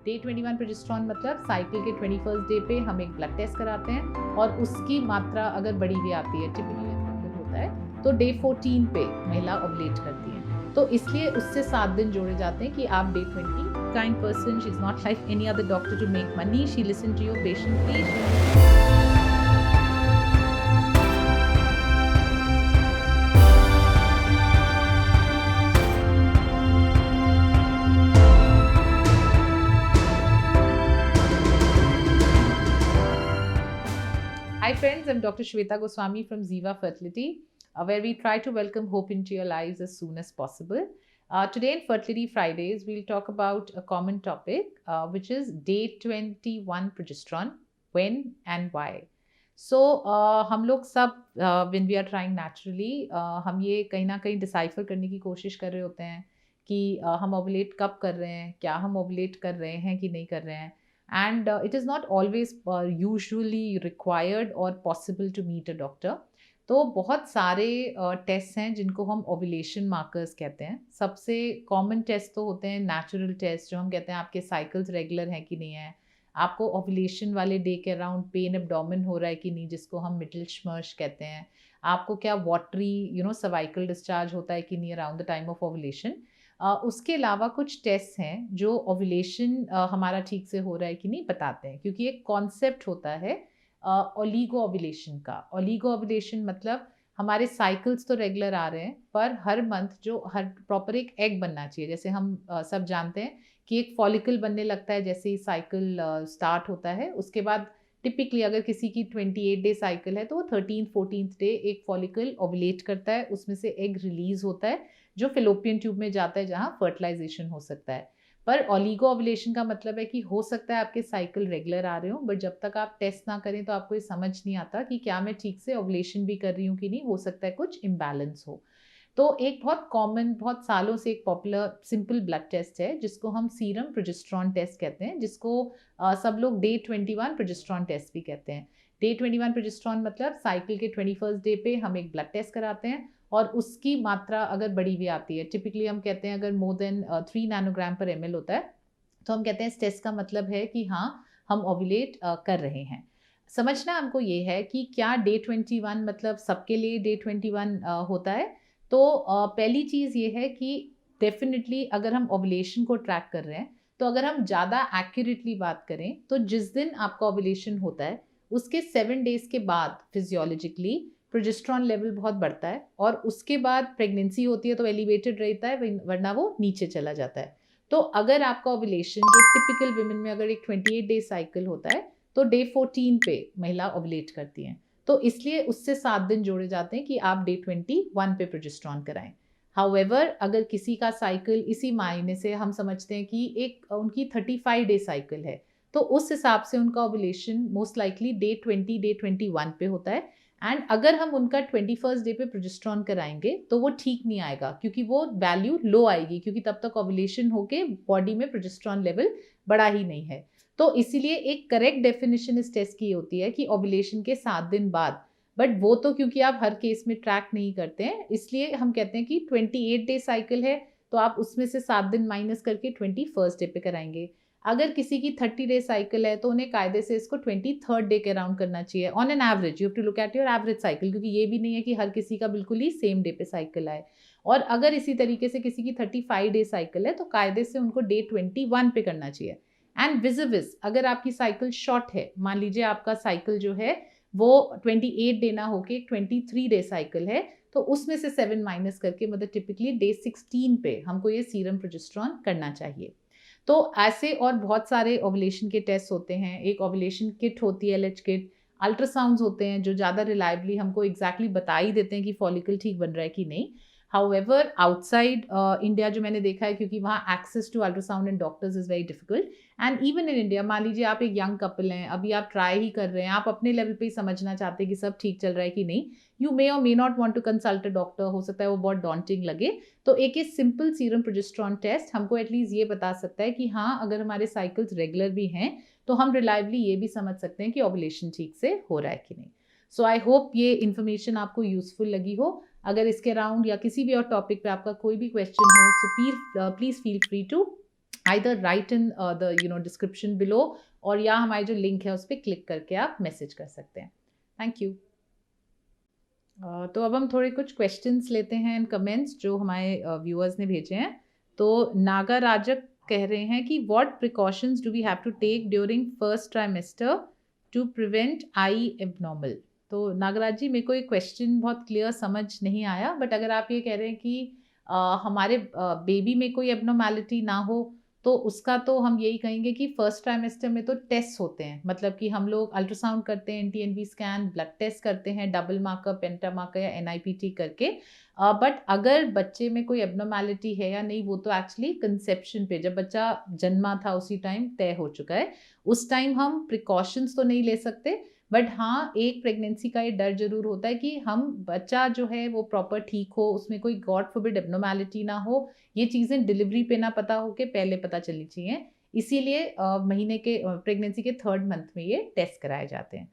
Day 21 progesterone मतलब cycle के 21st day पे हम एक ब्लड टेस्ट कराते हैं और उसकी मात्रा अगर बढ़ी हुई आती है, टिपिकली होता है, तो डे 14 पे महिला ओवुलेट करती है। तो इसलिए उससे 7 दिन जोड़े जाते हैं कि आप day 20 kind person, she's not like any other doctor to make money, she listened to you patiently. Hi friends, I'm Dr. Shweta Goswami from Ziva Fertility, where we try to welcome hope into your lives as soon as possible. Today in Fertility Fridays, we'll talk about a common topic, which is day 21 progesterone, when and why. So, हम लोग सब when we are trying naturally, हम ये कहीं ना कहीं decipher करने की कोशिश कर रहे होते हैं कि हम ओवुलेट कब कर रहे हैं, क्या हम ओवुलेट कर रहे हैं कि नहीं कर रहे हैं. And it is not always usually required or possible to meet a doctor. तो बहुत सारे टेस्ट हैं जिनको हम ओवुलेशन मार्कर्स कहते हैं. सबसे कॉमन टेस्ट तो होते हैं नेचुरल टेस्ट, जो हम कहते हैं आपके साइकिल्स रेगुलर हैं कि नहीं है, आपको ओवुलेशन वाले डे के अराउंड पेन एब्डोमेन हो रहा है कि नहीं, जिसको हम मिटलशमर्श कहते हैं, आपको क्या वाटरी सर्वाइकल डिस्चार्ज होता है कि नहीं around the time of ovulation. उसके अलावा कुछ टेस्ट हैं जो ओवुलेशन हमारा ठीक से हो रहा है कि नहीं बताते हैं, क्योंकि एक कॉन्सेप्ट होता है ओलिगो ओवुलेशन का. ओलिगो ओवुलेशन मतलब हमारे साइकिल्स तो रेगुलर आ रहे हैं, पर हर मंथ जो हर प्रॉपर एक एग बनना चाहिए. जैसे हम सब जानते हैं कि एक फॉलिकल बनने लगता है जैसे ही साइकिल स्टार्ट होता है. उसके बाद टिपिकली अगर किसी की 28 डे साइकिल है तो वो 13th-14th डे एक फॉलिकल ओवुलेट करता है, उसमें से एग रिलीज होता है जो फिलोपियन ट्यूब में जाता है जहाँ फर्टिलाइजेशन हो सकता है. पर ओलिगो ओवुलेशन का मतलब है कि हो सकता है आपके साइकिल रेगुलर आ रहे हो, बट जब तक आप टेस्ट ना करें तो आपको ये समझ नहीं आता कि क्या मैं ठीक से ओवुलेशन भी कर रही हूँ कि नहीं, हो सकता है कुछ इम्बैलेंस हो. तो एक बहुत कॉमन, बहुत सालों से एक पॉपुलर सिंपल ब्लड टेस्ट है जिसको हम सीरम प्रोजेस्टेरॉन टेस्ट कहते हैं, जिसको सब लोग डे 21 प्रोजेस्टेरॉन टेस्ट भी कहते हैं. डे 21 प्रोजेस्टेरॉन मतलब साइकिल के 21st डे पे हम एक ब्लड टेस्ट कराते हैं और उसकी मात्रा अगर बढ़ी हुई आती है, टिपिकली हम कहते हैं अगर मोर देन 3 नैनोग्राम पर ml होता है, तो हम कहते हैं इस टेस्ट का मतलब है कि हाँ हम ओवुलेट कर रहे हैं. समझना हमको ये है कि क्या डे 21 मतलब सबके लिए डे 21 होता है. तो पहली चीज़ ये है कि डेफिनेटली अगर हम ओवुलेशन को ट्रैक कर रहे हैं, तो अगर हम ज़्यादा एक्यूरेटली बात करें तो जिस दिन आपका ओवुलेशन होता है उसके 7 डेज के बाद फिजियोलॉजिकली प्रोजेस्टेरॉन लेवल बहुत बढ़ता है और उसके बाद प्रेगनेंसी होती है तो एलिवेटेड रहता है, वरना वो नीचे चला जाता है. तो अगर आपका ओवुलेशन जो टिपिकल विमेन में अगर एक 28 डे साइकिल होता है तो डे 14 पे महिला ओवुलेट करती हैं, तो इसलिए उससे 7 दिन जोड़े जाते हैं कि आप डे 21 पे प्रोजेस्टेरॉन कराएं. हाउएवर अगर किसी का साइकिल इसी महीने से हम समझते हैं कि एक उनकी 35 डे साइकिल है, तो उस हिसाब से उनका ovulation most likely day 20 day 21 पे होता है. एंड अगर हम उनका 21st डे पे प्रोजेस्टेरॉन कराएंगे तो वो ठीक नहीं आएगा, क्योंकि वो वैल्यू लो आएगी, क्योंकि तब तक ओवुलेशन होके बॉडी में प्रोजेस्टेरॉन लेवल बढ़ा ही नहीं है. तो इसीलिए एक करेक्ट डेफिनेशन इस टेस्ट की होती है कि ओवुलेशन के 7 दिन बाद. बट वो तो क्योंकि आप हर केस में ट्रैक नहीं करते हैं, इसलिए हम कहते हैं कि 28 डे साइकिल है तो आप उसमें से 7 दिन माइनस करके 21st डे पे कराएंगे. अगर किसी की 30 डे साइकिल है तो उन्हें कायदे से इसको 23rd डे के अराउंड करना चाहिए on an average. You have to look at your average cycle, क्योंकि ये भी नहीं है कि हर किसी का बिल्कुल ही सेम डे पे साइकिल आए. और अगर इसी तरीके से किसी की 35 डे साइकिल है तो कायदे से उनको डे 21 पे करना चाहिए. एंड विजिविस अगर आपकी साइकिल शॉर्ट है, मान लीजिए आपका साइकिल जो है वो 28 डे ना होके 23 डे साइकिल है, तो उसमें से 7 माइनस करके मतलब टिपिकली डे 16 पे हमको ये सीरम प्रोजेस्टेरॉन करना चाहिए. तो ऐसे और बहुत सारे ओवुलेशन के टेस्ट होते हैं. एक ओवुलेशन किट होती है, एलएच किट. अल्ट्रासाउंड्स होते हैं जो ज़्यादा रिलायबली हमको एग्जैक्टली बता ही देते हैं कि फॉलिकल ठीक बन रहा है कि नहीं. हाउएवर आउटसाइड इंडिया जो मैंने देखा है, क्योंकि वहाँ access to ultrasound and doctors is very difficult. And even in India, मान लीजिए आप एक यंग कपल हैं, अभी आप ट्राई ही कर रहे हैं, आप अपने लेवल पे ही समझना चाहते हैं कि सब ठीक चल रहा है कि नहीं, यू मे और may not want to consult a doctor. हो सकता है वो बहुत डॉन्टिंग लगे. तो एक ये सिंपल सीरम प्रोजेस्टेरॉन टेस्ट हमको एटलीस्ट ये बता सकता है कि हाँ अगर हमारे साइकिल्स रेगुलर भी हैं तो हम रिलायबली ये भी समझ सकते हैं कि ओवुलेशन ठीक से हो रहा है कि नहीं. सो आई होप ये इन्फॉर्मेशन आपको यूजफुल लगी हो. अगर इसके अराउंड या किसी भी और टॉपिक पे आपका कोई भी क्वेश्चन हो, so please feel free to either write in the description below, और या हमारे जो लिंक है उस पर क्लिक करके आप मैसेज कर सकते हैं. Thank you. तो अब हम थोड़े कुछ क्वेश्चंस लेते हैं एंड कमेंट्स जो हमारे व्यूअर्स ने भेजे हैं. तो नागा राजक कह रहे हैं कि what precautions do we have to take during first trimester to prevent eye abnormal. तो नागराज जी, मेरे को ये क्वेश्चन बहुत क्लियर समझ नहीं आया, बट अगर आप ये कह रहे हैं कि हमारे बेबी में कोई एबनॉर्मैलिटी ना हो, तो उसका तो हम यही कहेंगे कि फर्स्ट ट्राइमेस्टर में तो टेस्ट होते हैं. मतलब कि हम लोग अल्ट्रासाउंड करते हैं, NT-NB स्कैन, ब्लड टेस्ट करते हैं, डबल मार्कर, पेंटा मार्कर या NIPT करके. बट अगर बच्चे में कोई एबनॉर्मैलिटी है या नहीं, वो तो एक्चुअली कंसेप्शन पे, जब बच्चा जन्मा था उसी टाइम तय हो चुका है. उस टाइम हम प्रिकॉशंस तो नहीं ले सकते, बट हाँ, एक प्रेगनेंसी का ये डर जरूर होता है कि हम बच्चा जो है वो प्रॉपर ठीक हो, उसमें कोई गॉड फॉरबिड एबनॉर्मैलिटी ना हो. ये चीज़ें डिलीवरी पे ना पता हो के पहले पता चलनी चाहिए. इसीलिए महीने के प्रेगनेंसी के 3rd मंथ में ये टेस्ट कराए जाते हैं.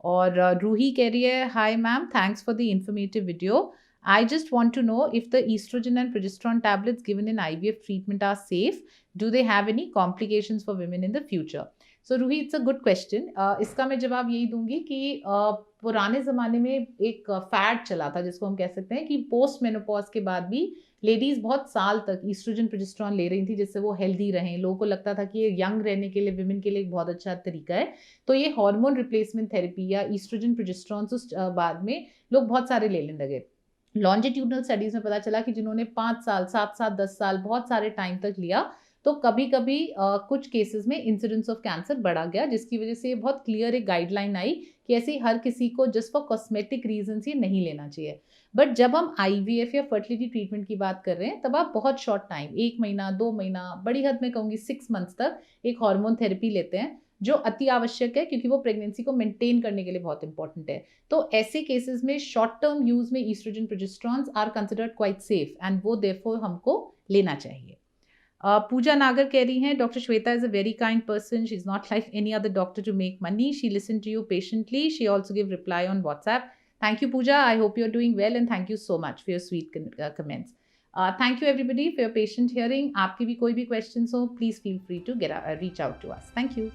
और रूही कह रही है, hi ma'am, thanks for the informative video. I just want to know if the estrogen and progesterone tablets given in IVF treatment are safe. Do they have any complications for women in the future? So Ruhi, it's a good question. इसका मैं जवाब यही दूंगी कि पुराने ज़माने में एक फैड चला था जिसको हम कह सकते हैं कि पोस्ट मेनोपॉज के बाद भी लेडीज़ बहुत साल तक ईस्ट्रोजन प्रोजेस्टेरॉन ले रही थी, जिससे वो हेल्दी रहें. लोगों को लगता था कि ये यंग रहने के लिए, विमेन के लिए एक बहुत अच्छा तरीका है. तो ये हार्मोन रिप्लेसमेंट थेरेपी या ईस्ट्रोजन प्रोजेस्टेरॉन उस बाद में लोग बहुत सारे लेने लगे. लॉन्जिट्यूडनल स्टडीज में पता चला कि जिन्होंने 5 साल, 7 साल, 10 साल, बहुत सारे टाइम तक लिया, तो कभी कभी कुछ केसेस में इंसिडेंस ऑफ कैंसर बढ़ा गया, जिसकी वजह से ये बहुत क्लियर एक गाइडलाइन आई कि ऐसे ही हर किसी को जस्ट फॉर कॉस्मेटिक रीजंस ये नहीं लेना चाहिए. बट जब हम IVF या फर्टिलिटी ट्रीटमेंट की बात कर रहे हैं, तब आप बहुत शॉर्ट टाइम, 1 महीना, 2 महीना, बड़ी हद में कहूँगी 6 मंथ्स तक एक हार्मोन थेरेपी लेते हैं, जो अति आवश्यक है क्योंकि वो प्रेगनेंसी को मेंटेन करने के लिए बहुत इंपॉर्टेंट है. तो ऐसे केसेस में शॉर्ट टर्म यूज में estrogen progesterones are considered quite safe and वो देयरफॉर हमको लेना चाहिए. पूजा नागर कह रही हैं, doctor Shweta is a very kind person. She is not like any other doctor to make money. She listen to you patiently. She also give reply on WhatsApp. Thank you, Pooja. I hope you're doing well and thank you so much for your sweet comments. Thank you everybody for your patient hearing. आपके भी कोई भी questions हो, please feel free to reach out to us. Thank you.